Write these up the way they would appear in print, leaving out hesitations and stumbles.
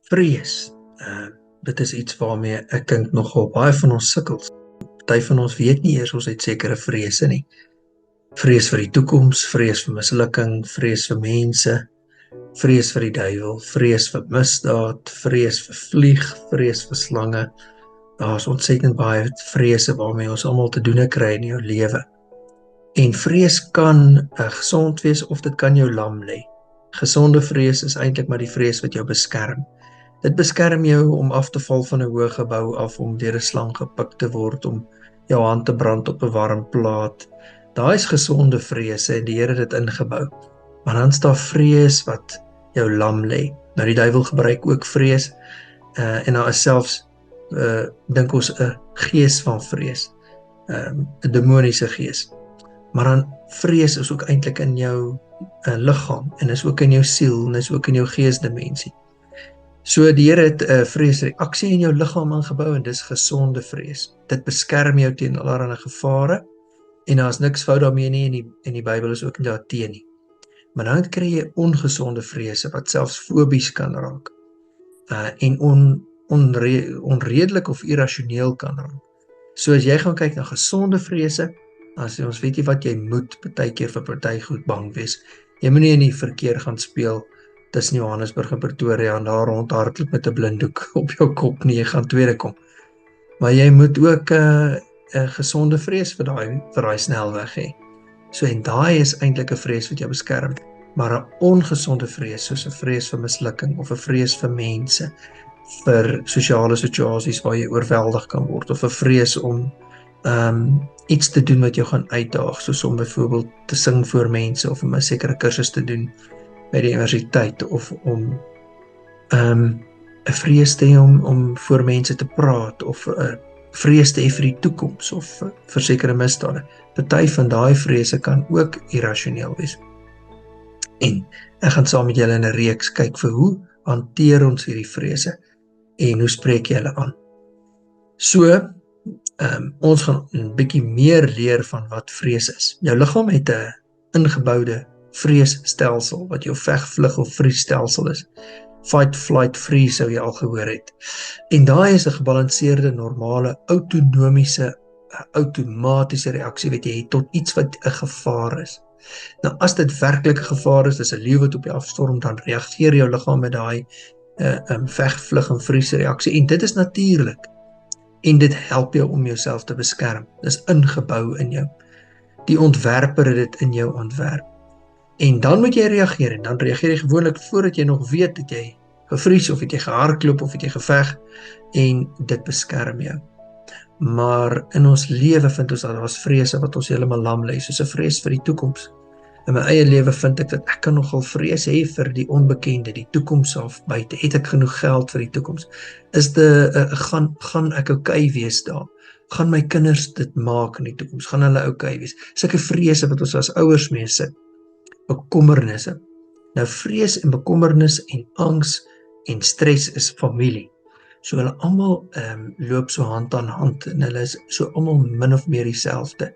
Vrees, dit is iets waarmee ek dink nogal baie van ons sukkel. Party van ons weet nie eers ons het sekere vrese nie. Vrees vir die toekoms, vrees vir mislukking, vrees vir mense, vrees vir die duiwel, vrees vir misdaad, vrees vir vlieg, vrees vir slange. Daar is ontsettend baie vrese waarmee ons almal te doen kry in jou lewe. En vrees kan gesond wees of dit kan jou lam lê. Gesonde vrees is eintlik maar die vrees wat jou beskerm. Dit beskerm jou om af te val van 'n hoë gebou af, om deur 'n slang gepik te word, om jou hand te brand op 'n warm plaat. Daai is gesonde vrese en die Here het dit ingebou. Maar dan is daar vrees wat jou lam lê. Nou die duiwel gebruik ook vrees en daar is selfs dink ons 'n gees van vrees, 'n demoniese gees. Maar dan vrees is ook eintlik in jou liggaam en is ook in jou siel en is ook in jou geesdimensie. So die Here het 'n vreesreaksie in jou liggaam ingebou en dis gesonde vrees. Dit beskerm jou teen allerlei gevare en daar is niks fout daarmee nie en die Bybel is ook nie daarteen nie. Maar dan kry jy ongesonde vrese wat selfs fobies kan raak en onredelik of irrasioneel kan raak. So as jy gaan kyk na gesonde vrese, as ons weet jy wat jy moet partykeer vir party goed bang wees. Jy moet nie in die verkeer gaan speel tussen Johannesburg en Pretoria en daar rondhardloop met 'n blinddoek op jou kop nie, jy gaan tweede kom. Maar jy moet ook 'n gesonde vrees vir daai snelweg hê. So en daai is eintlik 'n vrees wat jou beskerm. Maar 'n ongesonde vrees, soos 'n vrees vir mislukking of 'n vrees vir mense, vir sosiale situasies waar jy oorweldig kan word, of 'n vrees om iets te doen wat jou gaan uitdaag, soos om byvoorbeeld te sing voor mense of om 'n sekere kursus te doen by die universiteit, of om 'n vrees te hê om voor mense te praat, of 'n vrees te hê vir die toekoms of vir sekere misdade. Party van daai vrese kan ook irrasioneel wees. En ek gaan saam met julle in 'n reeks kyk vir hoe hanteer ons hierdie vrese en hoe spreek jy hulle aan. So ons gaan 'n bietjie meer leer van wat vrees is. Jou liggaam het 'n ingeboude vreesstelsel wat jou veg, vlug of vriesstelsel is. Fight, flight, freeze sou jy al gehoor het. En daai is 'n gebalanseerde, normale, outomatiese reaksie wat jy het tot iets wat 'n gevaar is. Nou as dit werklik 'n gevaar is, dis 'n leeu wat op jou afstorm, dan reageer jou liggaam met daai veg, vlug en vries reaksie en dit is natuurlik. En dit help jou om jouself te beskerm. Dis ingebou in jou. Die ontwerper het dit in jou ontwerp. En dan moet jy reageer, en dan reageer jy gewoonlik voordat jy nog weet dat jy gevries, of het jy gehardloop, of het jy geveg, en dit beskerm jou. Maar in ons lewe vind ons dat daar is vrese wat ons heeltemal lam lê, soos 'n vrees vir die toekoms. In my eie lewe vind ek dat ek kan nogal vrees hê vir die onbekende, die toekoms af buite. Het ek genoeg geld vir die toekoms? Gaan ek okay wees daar? Gaan my kinders dit maak in die toekoms? Gaan hulle okay wees? Sulke vrese wat ons as ouers mee sit. Bekommernisse. Nou vrees en bekommernis en angs en stres is familie. So hulle almal loop so hand aan hand en hulle is so almal min of meer dieselfde.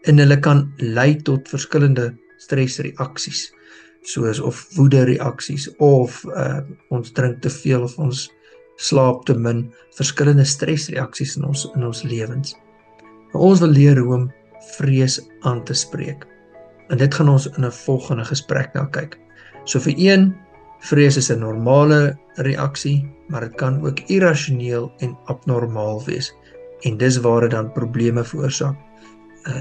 En hulle kan lei tot verskillende stresreaksies, soos of woedereaksies, of ons drink te veel of ons slaap te min, verskillende stresreaksies in ons lewens. Maar ons wil leer hoe om vrees aan te spreek. En dit gaan ons in 'n volgende gesprek na kyk. So vir een, vrees is 'n normale reaksie, maar dit kan ook irrasioneel en abnormaal wees. En dis waar dit dan probleme veroorsaak.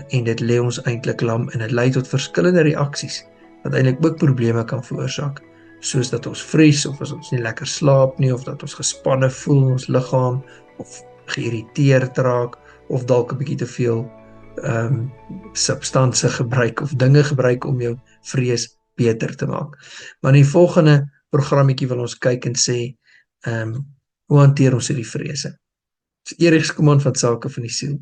En dit lê ons eintlik lam en dit lei tot verskillende reaksies wat eintlik ook probleme kan veroorsaak, soos dat ons vries of as ons nie lekker slaap nie, of dat ons gespanne voel in ons liggaam, of geïrriteerd raak, of dalk 'n bietjie te veel substansie gebruik of dinge gebruik om jou vrees beter te maak. Maar in die volgende programmetjie wil ons kyk en sê, hoe hanteer ons hierdie vrese? Dis Erik Skuman van Sake van die Siel.